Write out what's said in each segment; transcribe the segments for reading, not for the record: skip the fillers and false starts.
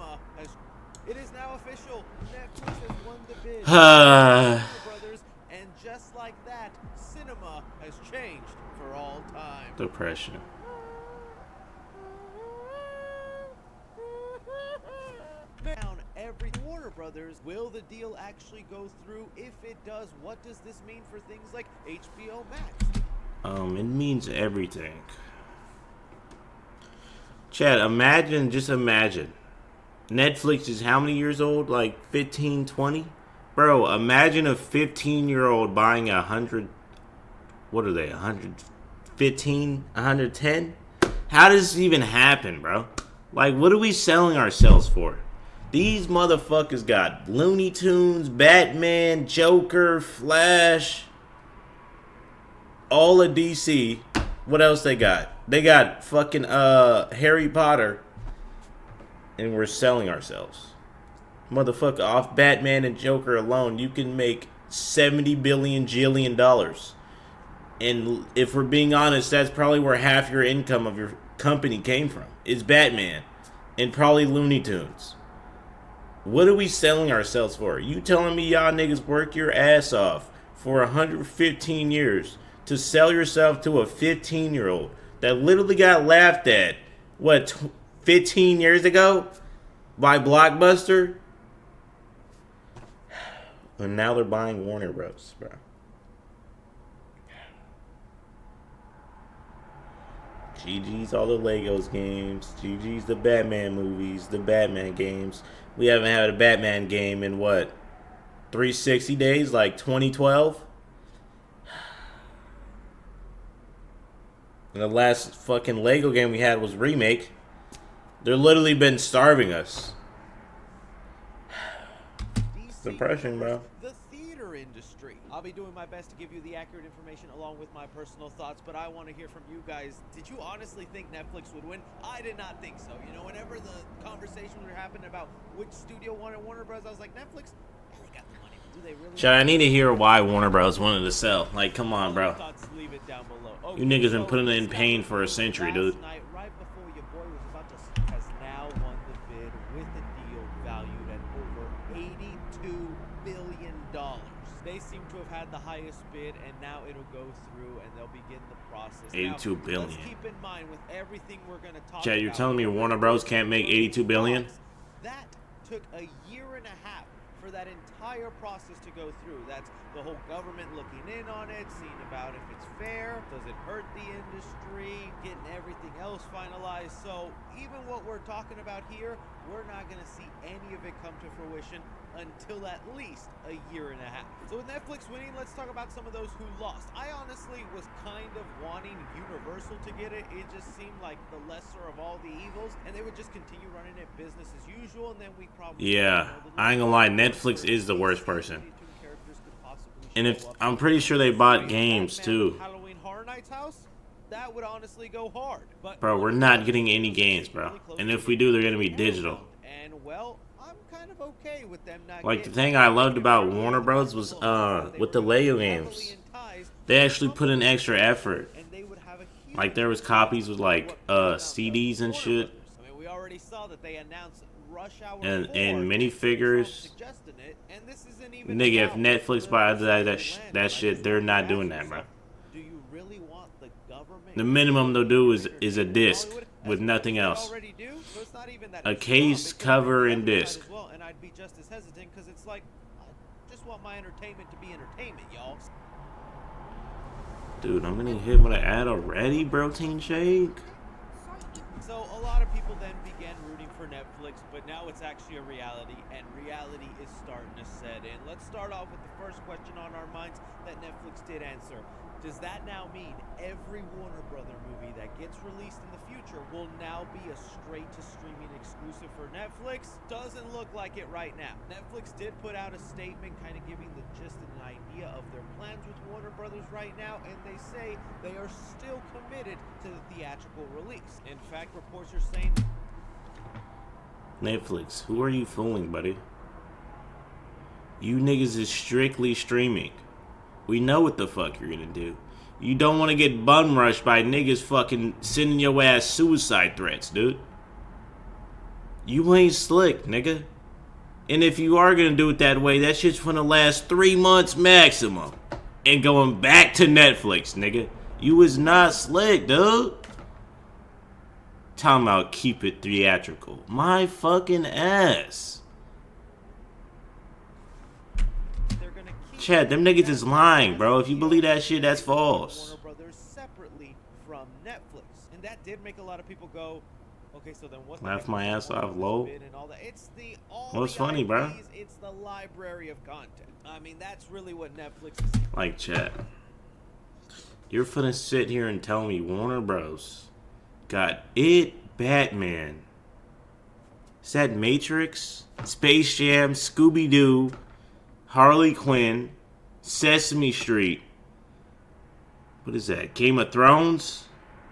cinema has. It is now official. Netflix has won the bid. Warner Brothers, and just like that, cinema has changed for all time. Depression. Down every Warner Brothers. Will the deal actually go through? If it does, what does this mean for things like HBO Max? It means everything. Chad, just imagine. Netflix is how many years old? Like 15, 20? Bro, imagine a 15-year-old buying 100, what are they, 115, 110? How does this even happen, bro? Like, what are we selling ourselves for? These motherfuckers got Looney Tunes, Batman, Joker, Flash, all of DC. What else they got? They got fucking Harry Potter. And we're selling ourselves. Motherfucker, off Batman and Joker alone, you can make $70 billion dollars. And if we're being honest, that's probably where half your income of your company came from. It's Batman. And probably Looney Tunes. What are we selling ourselves for? You telling me y'all niggas work your ass off for 115 years to sell yourself to a 15-year-old that literally got laughed at, 15 years ago by Blockbuster? And now they're buying Warner Bros, bro. GG's all the Legos games. GG's the Batman movies, the Batman games. We haven't had a Batman game in 360 days, like 2012? And the last fucking Lego game we had was Remake. They're literally been starving us. Depression, bro. The theater industry. I'll be doing my best to give you the accurate information along with my personal thoughts, but I want to hear from you guys. Did you honestly think Netflix would win? I did not think so. You know, whenever the conversations were happening about which studio wanted Warner Bros., I was like, Netflix, they got the money. Do they really? Chad, I need to hear why Warner Bros. Wanted to sell. Like, come on, bro. Leave it down below. Okay, you niggas been putting in pain for a century, dude. Night, right before your boy was about to, has now won the bid with a deal valued at over $82 billion. They seem to have had the highest bid, and now it'll go through, and they'll begin the process. 82 billion. Let's keep in mind with everything we're going to talk Chad, you're about, telling me Warner Bros. Can't make 82 billion? That took a year and a half for that entire process to go through. That's the whole government looking in on it, seeing about if it's fair, does it hurt the industry, getting everything else finalized. So even what we're talking about here, we're not going to see any of it come to fruition until at least a year and a half. So with Netflix winning, let's talk about some of those who lost. I honestly was kind of wanting Universal to get it. It just seemed like the lesser of all the evils, and they would just continue running it business as usual, and then we probably... Yeah, I ain't gonna lie, Netflix is the worst person. And if I'm pretty sure they bought games too. Halloween Horror Nights house? That would honestly go hard. But bro, we're not getting any games, bro. And if we do, they're gonna be digital. And well, I'm kind of okay with them not like the thing I loved about Warner Bros. Was with the Lego games, they actually put in extra effort. Like there was copies with like CDs and shit. I mean, we already saw that they announced Rush Hour and minifigures. Nigga, if Netflix buys that shit, they're not doing that, bro. Do you really want the government? The minimum they'll do is a disc with nothing else. A case, cover, and disc. And I'd be just as hesitant because it's like, I just want my entertainment to be entertainment, y'all. Dude, I'm gonna hit with an ad already, protein shake. So a lot of people then began rooting for Netflix, but now it's actually a reality, and reality is starting to set in. Let's start off with the first question on our minds that Netflix did answer. Does that now mean every Warner Brother movie that gets released in the future will now be a straight-to-streaming exclusive for Netflix? Doesn't look like it right now. Netflix did put out a statement kind of giving the gist and an idea of their plans with Warner Brothers right now, and they say they are still committed to the theatrical release. In fact, reports are saying... Netflix, who are you fooling, buddy? You niggas is strictly streaming. We know what the fuck you're gonna do. You don't want to get bum rushed by niggas fucking sending your ass suicide threats, dude. You ain't slick, nigga. And if you are gonna do it that way, that shit's gonna last 3 months maximum. And going back to Netflix, nigga. You is not slick, dude. Talking about keep it theatrical. My fucking ass. Chad, them niggas is lying, bro. If you believe that shit, that's false. Warner Brothers separately from Netflix, and that did make a lot of people go, okay, so then what? Laugh my ass off, lol. It's the all What's the funny, IPs, bro? It's the library of content. I mean, that's really what Netflix is. Like, Chad, you're finna sit here and tell me Warner Bros. Got It, Batman, is that Matrix, Space Jam, Scooby-Doo, Harley Quinn, Sesame Street. What is that? Game of Thrones?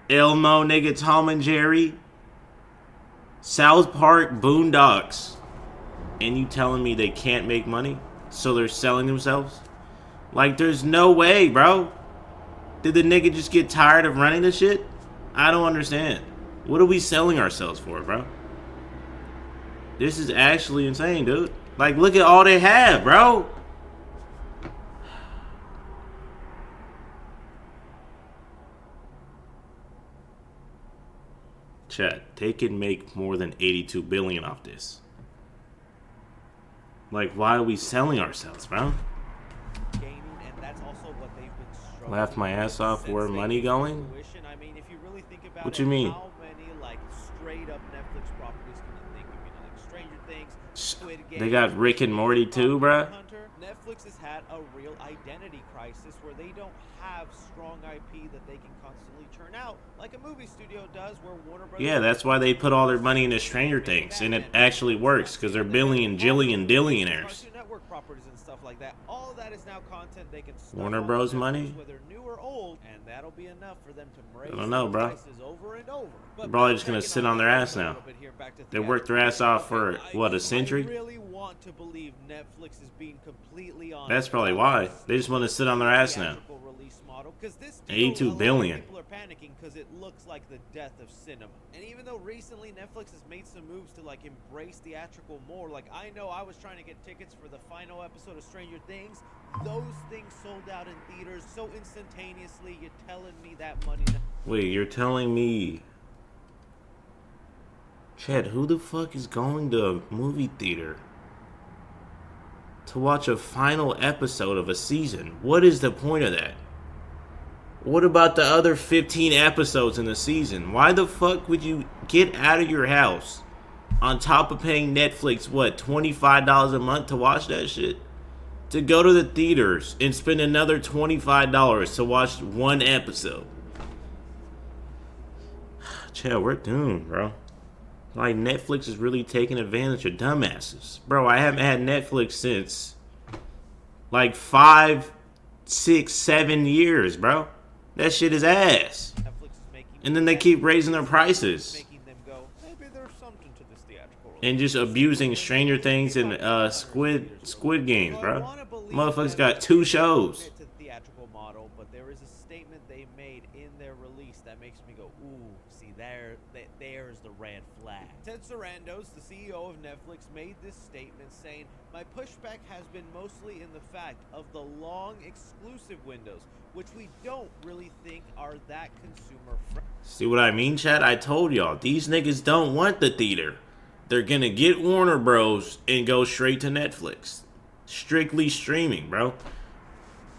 Elmo, nigga, Tom and Jerry? South Park, Boondocks. And you telling me they can't make money? So they're selling themselves? Like, there's no way, bro. Did the nigga just get tired of running the shit? I don't understand. What are we selling ourselves for, bro? This is actually insane, dude. Like, look at all they have, bro. Chat, they can make more than 82 billion off this. Like, why are we selling ourselves, bro? Gaming, and that's also what they've been struggling Laugh my ass off. Where money going? I mean, if you really think about What it, you mean? how many like straight up Netflix properties can you think of? You know, like Stranger Things, Squid Game. They got Rick and Morty too, bruh. Netflix has had a real identity crisis where they don't have strong IP that they can constantly churn out like a movie studio does, where Warner Brothers. Yeah, that's why they put all their money into Stranger Things, and it actually works because they're billion, jillion, dillionaires. Cartoon Network properties and stuff like that. All of that is now content they can stuff Warner on Bros. Netflix, Money? whether new or old, and that'll be enough for them to raise I don't know, bro. prices over and over. But They're probably just gonna sit on their ass now. They worked their ass off for, what, a century? I really want to believe Netflix is being completely honest. That's probably why. They just want to sit on their ass now. Release model, 'cause this 82 deal, a lot of billion. People are panicking because it looks like the death of cinema. And even though recently Netflix has made some moves to like embrace theatrical more, like I know I was trying to get tickets for the final episode of Stranger Things. Those things sold out in theaters so instantaneously. You're telling me that money. Wait, you're telling me, Chad, who the fuck is going to a movie theater to watch a final episode of a season? What is the point of that? What about the other 15 episodes in the season? Why the fuck would you get out of your house on top of paying Netflix, what, $25 a month to watch that shit? To go to the theaters and spend another $25 to watch one episode. Chad, we're doomed, bro. Like, Netflix is really taking advantage of dumbasses. Bro, I haven't had Netflix since like 5, 6, 7 years, bro. That shit is ass. And then they keep raising their prices. And just abusing Stranger Things and Squid Games, bro. Motherfuckers got 2 shows. Theatrical model, but there is a statement they made in their release that makes me go, ooh, see there's the red flag. Ted Sarandos, the CEO of Netflix, made this statement saying, my pushback has been mostly in the fact of the long exclusive windows, which we don't really think are that consumer friendly. See what I mean, Chad? I told y'all, these niggas don't want the theater. They're gonna get Warner Bros. And go straight to Netflix. Strictly streaming, bro.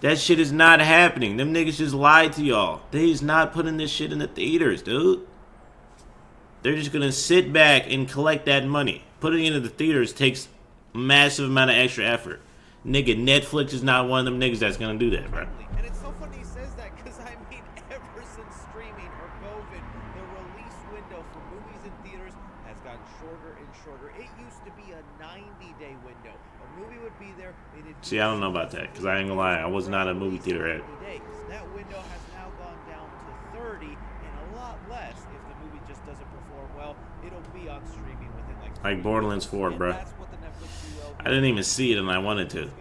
That shit is not happening. Them niggas just lied to y'all. They's not putting this shit in the theaters, dude. They're just gonna sit back and collect that money. Putting it into the theaters takes a massive amount of extra effort. Nigga, Netflix is not one of them niggas that's gonna do that, bro. And it's so funny he says that because, I mean, ever since streaming or COVID, the release window for movies in theaters has gotten shorter and shorter. It used to be a 90-day window. A movie would be there. See, I don't know about that because I ain't gonna lie. I was not a movie theater head. That window has now gone down to 30 and a lot less. If the movie just doesn't perform well, it'll be on streaming within like Borderlands 4, bro. I didn't even see it and I wanted to.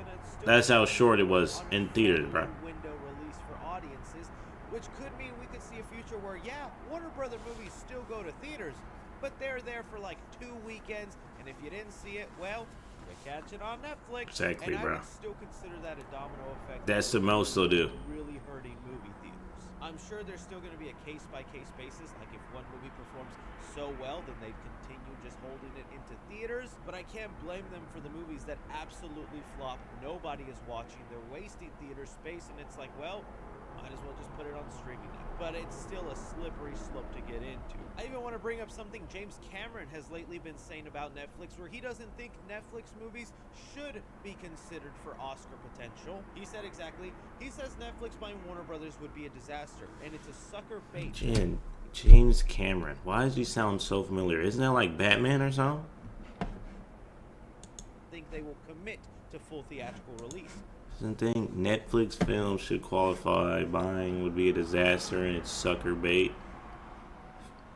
That's how short it was in theaters, bro. Window release for audiences, which could mean we could see a future where, yeah, Warner Brother movies still go to theaters, but they're there for like 2 weekends, and if you didn't see it, well, you catch it on Netflix. Exactly, and I bro. would still consider that a domino effect. That's the most they'll do. Really hurting movie theaters. I'm sure there's still going to be a case-by-case basis, like if one movie performs so well, then they'd continue just holding it into theaters, but I can't blame them for the movies that absolutely flop. Nobody is watching. They're wasting theater space, and it's like, well, might as well just put it on streaming now. But it's still a slippery slope to get into. I even want to bring up something James Cameron has lately been saying about Netflix, where he doesn't think Netflix movies should be considered for Oscar potential. He said exactly, he says Netflix buying Warner Brothers would be a disaster, and it's a sucker bait. James Cameron. Why does he sound so familiar? Isn't that like Batman or something? Think they will commit to full theatrical release. Doesn't think Netflix films should qualify. Buying would be a disaster and it's sucker bait.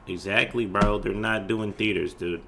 Exactly, bro. They're not doing theaters, dude.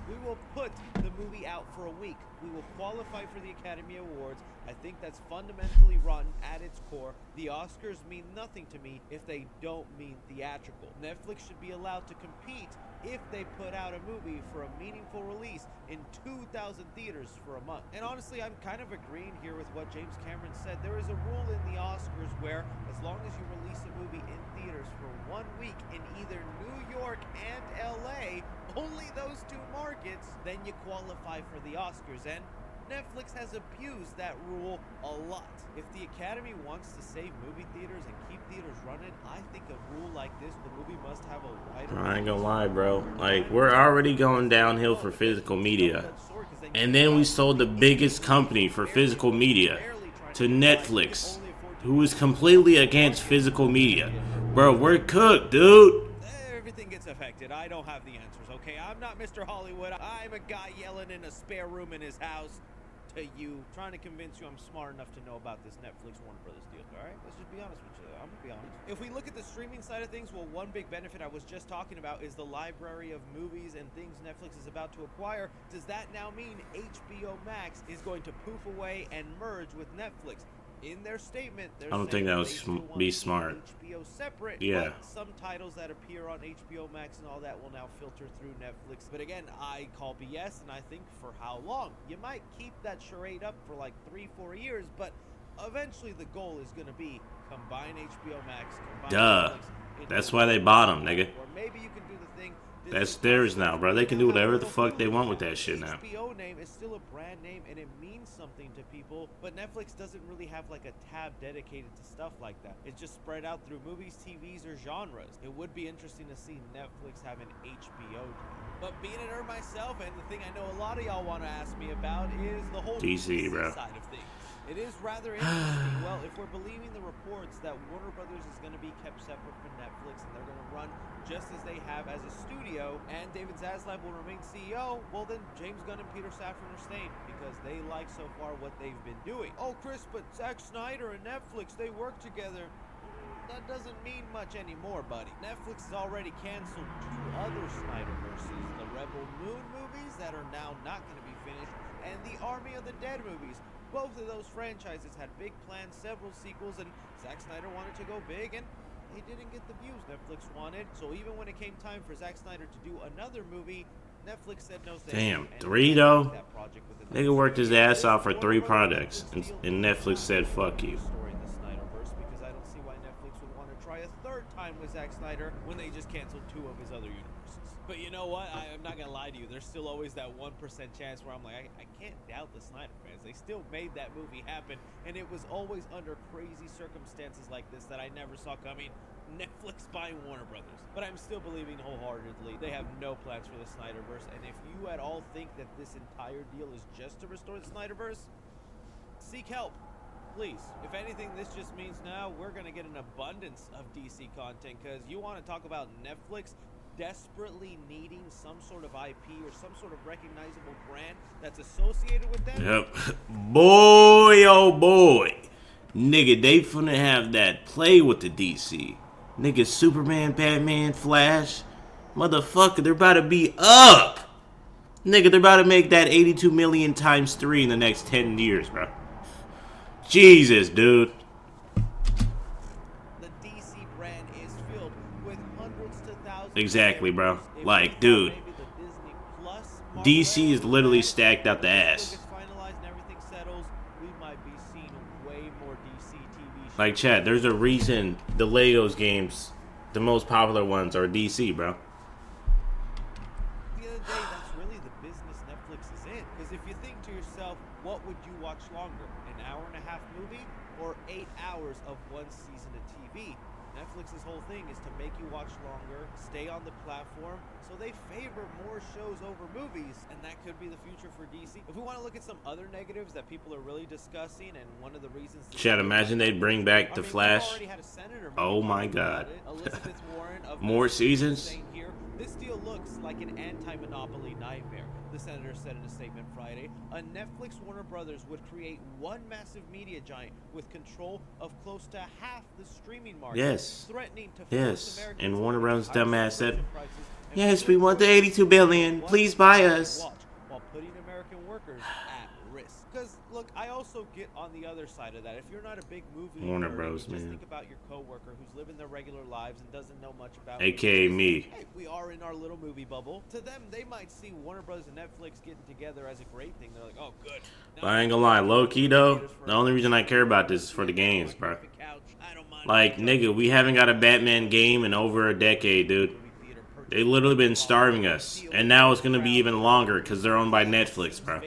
We will put the movie out for a week. We will qualify for the Academy Awards. I think that's fundamentally rotten at its core. The Oscars mean nothing to me if they don't mean theatrical. Netflix should be allowed to compete if they put out a movie for a meaningful release in 2,000 theaters for a month. And honestly, I'm kind of agreeing here with what James Cameron said. There is a rule in the Oscars where as long as you release a movie in theaters for 1 week in either New York and LA, only those 2 markets, then you qualify for the Oscars. And Netflix has abused that rule a lot. If the Academy wants to save movie theaters and keep theaters running, I think a rule like this, the movie must have a wider... I ain't gonna lie, bro. Like, we're already going downhill for physical media. And then we sold the biggest company for physical media to Netflix, who is completely against physical media. Bro, we're cooked, dude. Everything gets affected. I don't have the answers, okay? I'm not Mr. Hollywood. I'm a guy yelling in a spare room in his house to you, trying to convince you I'm smart enough to know about this Netflix Warner Brothers deal, all right? Let's just be honest with you. I'm gonna be honest. If we look at the streaming side of things, well, one big benefit I was just talking about is the library of movies and things Netflix is about to acquire. Does that now mean HBO Max is going to poof away and merge with Netflix? In their statement, I don't think that would be smart. HBO separate, yeah. But some titles that appear on HBO Max and all that will now filter through Netflix. But again, I call BS, and I think for how long? You might keep that charade up for like 3-4 years, but eventually the goal is going to be combine HBO Max, combine Netflix. That's why they bought them, nigga. Or maybe you can do the thing. That's theirs now, bro. They can do whatever the fuck they want with that shit now. HBO name is still a brand name and it means something to people, but Netflix doesn't really have like a tab dedicated to stuff like that. It's just spread out through movies, TVs, or genres. It would be interesting to see Netflix have an HBO deal. But being a nerd myself, and the thing I know a lot of y'all want to ask me about is the whole DC side of things. It is rather interesting. Well, if we're believing the reports that Warner Brothers is going to be kept separate from Netflix and they're going to run just as they have as a studio, and David Zaslav will remain CEO, well then James Gunn and Peter Safran are staying because they like so far what they've been doing. Oh, Chris, but Zack Snyder and Netflix, they work together. That doesn't mean much anymore, buddy. Netflix has already canceled 2 other Snyderverses, the Rebel Moon movies that are now not going to be finished, and the Army of the Dead movies. Both of those franchises had big plans, several sequels, and Zack Snyder wanted to go big, and he didn't get the views Netflix wanted. So even when it came time for Zack Snyder to do another movie, Netflix said no thanks. Damn, 3 though? Nigga worked his ass off for 3 projects, and Netflix said fuck you. Because I don't see why Netflix would want to try a 3rd time with Zack Snyder when they just canceled 2 of his other universes. But you know what? I'm not going to lie to you. There's still always that 1% chance where I'm like, I can't doubt the Snyder fans. They still made that movie happen, and it was always under crazy circumstances like this that I never saw coming. Netflix buying Warner Brothers. But I'm still believing wholeheartedly they have no plans for the Snyderverse, and if you at all think that this entire deal is just to restore the Snyderverse, seek help. Please. If anything, this just means now we're going to get an abundance of DC content, because you want to talk about Netflix desperately needing some sort of IP or some sort of recognizable brand that's associated with them. Yep. Boy, oh boy. Nigga, they finna have that play with the DC. Nigga, Superman, Batman, Flash. Motherfucker, they're about to be up. Nigga, they're about to make that 82 million times 3 in the next 10 years, bro. Jesus, dude. The DC brand is Exactly, bro. If we Like, thought dude, maybe the Disney Plus Marvel DC is era was literally next, stacked out the when this deal ass. gets finalized and everything settles, we might be seeing way more DC TV Like, shows. Chad, there's a reason the Legos games, the most popular ones, are DC, bro. At the end of the day, that's really the business Netflix is in. Because if you think to yourself, what would you watch longer? An hour and a half movie or 8 hours of one season of TV? Netflix's whole thing is to make you watch longer, stay on the platform, so they favor more shows over movies, and that could be the future for DC. If we want to look at some other negatives that people are really discussing, and one of the reasons... Chad, imagine they'd bring back the we've Flash. already had a senator Oh my talking about God. it. Elizabeth Warren of More Massachusetts seasons? saying here, this deal looks like an anti-monopoly nightmare. The senator said in a statement Friday, a Netflix Warner Brothers would create one massive media giant with control of close to half the streaming market. Yes. Threatening to force Yes. Americans And to Warner pay Brothers higher dumbass said, subscription prices and yes, begin we want the forcing 82 billion. what Please buy Americans us. watch, while putting American workers at risk. Because look, I also get on the other side of that. If you're not a big movie Warner nerd, Bros, you just man. think about your coworker who's living their regular lives and doesn't know much about AKA movies. me. Hey, we are in our little movie bubble. To them, they might see Warner Bros and Netflix getting together as a great thing. They're like, oh, good. But I ain't gonna lie, low key though, the only reason I care about this is for the games, bro. Like, nigga, we haven't got a Batman game in over a decade, dude. They literally been starving us, and now it's gonna be even longer because they're owned by Netflix, bro.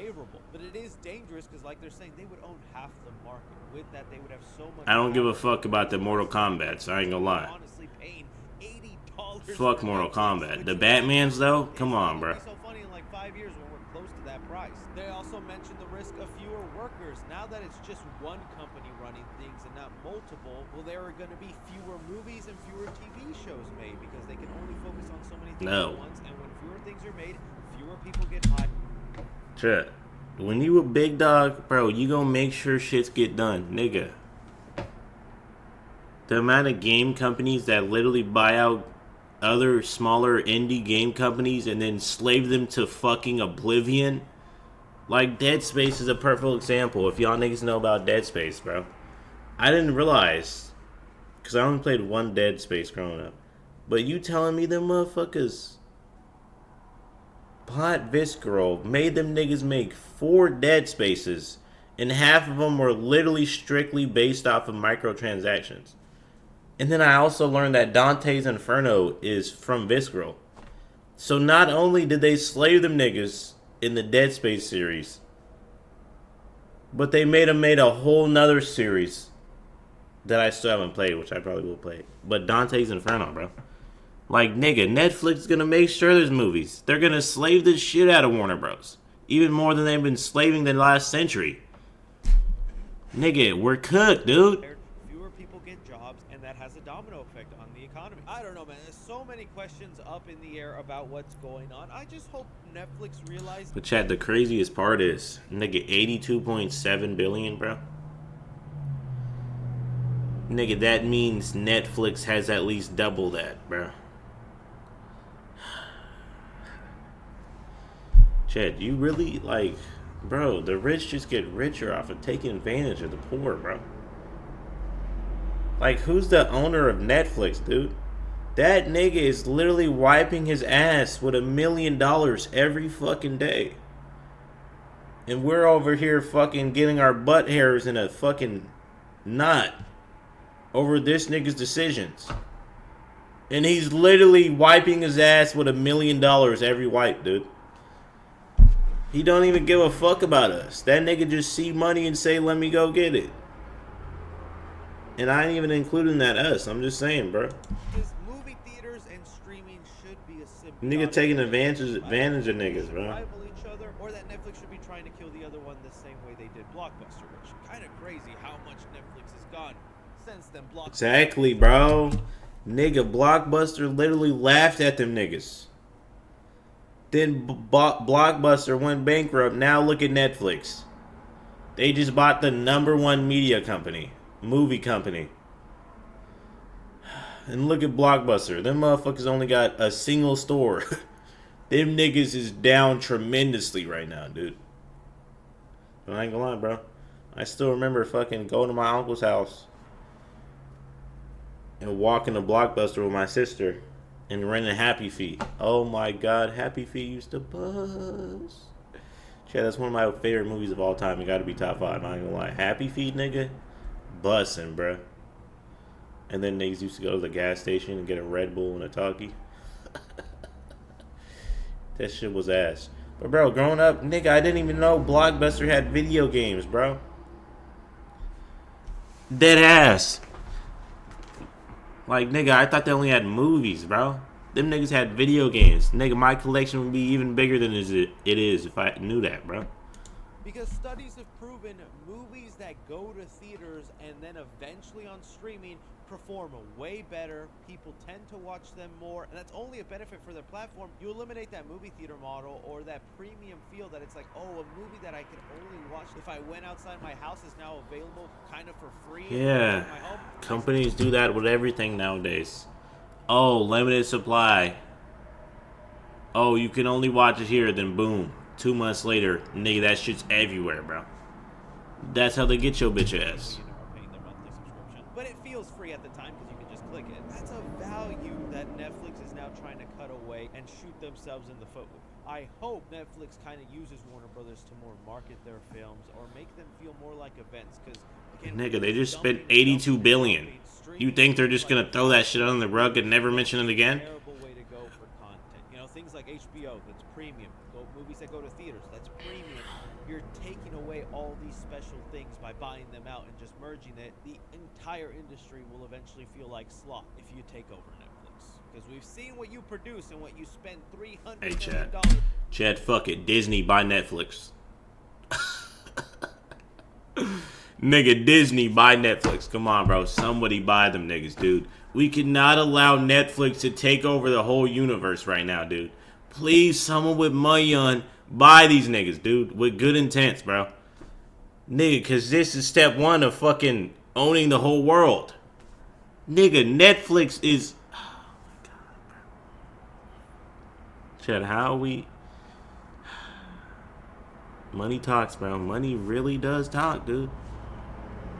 But it is dangerous because, like they're saying, they would own half the market. With that, they would have so much. I don't give a fuck about the Mortal Kombat, I ain't gonna lie. Honestly, paying $80 Fuck for Mortal Netflix, Kombat. which The is Batmans though, it's come not on, gonna bro. be so funny in like 5 years when we're close to that price. They also mentioned the risk of fewer workers. Now that it's just one company running things and not multiple, well, there are going to be fewer movies and fewer TV shows made because they can only focus on so many things No. at once. And when fewer things are made, fewer people get hired. Shit. When you a big dog, bro, you gonna make sure shits get done, nigga. The amount of game companies that literally buy out other smaller indie game companies and then slave them to fucking oblivion. Like, Dead Space is a perfect example. If y'all niggas know about Dead Space, bro. I didn't realize, because I only played one Dead Space growing up. But you telling me them motherfuckers bought Visceral, made them niggas make 4 Dead Spaces, and half of them were literally strictly based off of microtransactions. And then I also learned that Dante's Inferno is from Visceral. So not only did they slay them niggas in the Dead Space series, but they made a whole nother series that I still haven't played, which I probably will play. But Dante's Inferno, bro. Like, nigga, Netflix is gonna make sure there's movies. They're gonna slave the shit out of Warner Bros. Even more than they've been slaving the last century. Nigga, we're cooked, dude. Fewer people get jobs, and that has a domino effect on the economy. I don't know, man. There's so many questions up in the air about what's going on. I just hope Netflix realizes. But Chad, the craziest part is, nigga, 82.7 billion, bro. Nigga, that means Netflix has at least double that, bro. Chad, you really, like, bro, the rich just get richer off of taking advantage of the poor, bro. Like, who's the owner of Netflix, dude? That nigga is literally wiping his ass with $1 million every fucking day. And we're over here fucking getting our butt hairs in a fucking knot over this nigga's decisions. And he's literally wiping his ass with $1 million every wipe, dude. He don't even give a fuck about us. That nigga just see money and say, let me go get it. And I ain't even including that us. I'm just saying, bro. Because movie theaters and streaming should be a symbiotic. Nigga taking advantage of niggas, bro. Rival each other, or that Netflix should be trying to kill the other one the same way they did Blockbuster, which kind of crazy how much Netflix has gone since then. Blockbuster. Exactly, bro. Nigga, Blockbuster literally laughed at them niggas. Then Blockbuster went bankrupt. Now look at Netflix. They just bought the #1 media company, movie company. And look at Blockbuster. Them motherfuckers only got a single store. Them niggas is down tremendously right now, dude. But I ain't gonna lie, bro. I still remember fucking going to my uncle's house and walking to Blockbuster with my sister and renting Happy Feet. Oh my god, Happy Feet used to buzz. Yeah, that's one of my favorite movies of all time. It got to be top 5. I'm not gonna lie. Happy Feet, nigga, bussin', bruh. And then niggas used to go to the gas station and get a Red Bull and a Talkie. That shit was ass. But bro, growing up, nigga, I didn't even know Blockbuster had video games, bro. Dead ass. Like, nigga, I thought they only had movies, bro. Them niggas had video games. Nigga, my collection would be even bigger than it is if I knew that, bro. Because studies have proven movies that go to theaters and then eventually on streaming perform way better. People tend to watch them more, and that's only a benefit for their platform. You eliminate that movie theater model or that premium feel that it's like, oh, a movie that I can only watch if I went outside my house is now available kind of for free. Yeah. In my home. Companies do that with everything nowadays. Oh, limited supply. Oh, you can only watch it here, then boom. 2 months later, nigga, that shit's everywhere, bro. That's how they get your bitch ass. You know, are paying their monthly subscription. But it feels free at the time because you can just click it. That's a value that Netflix is now trying to cut away and shoot themselves in the foot with. I hope Netflix kind of uses Warner Brothers to more market their films or make them feel more like events. Because nigga, they just spent $82 billion. You think they're just gonna throw that shit on the rug and never mention it again? Terrible way to go for content. You know, things like HBO, that's premium. Movies that go to theaters, that's premium. You're taking away all these special things by buying them out and just merging it. The entire industry will eventually feel like slop if you take over Netflix. Because we've seen what you produce and what you spend $300 Hey, million. Chad. Chad, fuck it. Disney, buy Netflix. Nigga, Disney, buy Netflix. Come on, bro. Somebody buy them niggas, dude. We cannot allow Netflix to take over the whole universe right now, dude. Please, someone with money on, buy these niggas, dude. With good intents, bro. Nigga, because this is step 1 of fucking owning the whole world. Nigga, Netflix is... Oh, my God, bro. Chad, how we... Money talks, bro. Money really does talk, dude.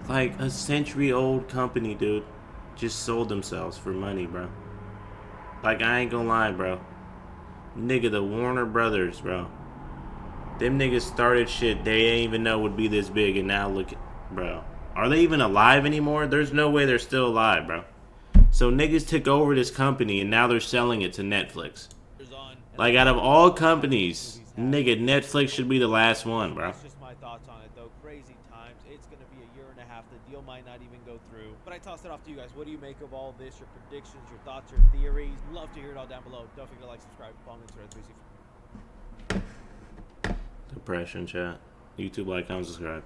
Like a century-old company, dude, just sold themselves for money, bro. Like, I ain't gonna lie, bro. Nigga, the Warner Brothers, bro. Them niggas started shit they ain't even know would be this big, and now look at... Bro. Are they even alive anymore? There's no way they're still alive, bro. So niggas took over this company, and now they're selling it to Netflix. Like, out of all companies, nigga, Netflix should be the last one, bro. That's just my thoughts on it, though. Crazy times. It's going to be a year and a half. The deal might not even go through. But I toss it off to you guys. What do you make of all this? Your predictions, your thoughts, your theories? Love to hear it all down below. Don't forget to like, subscribe, follow me on Instagram. Depression, chat. YouTube, like, comment, subscribe.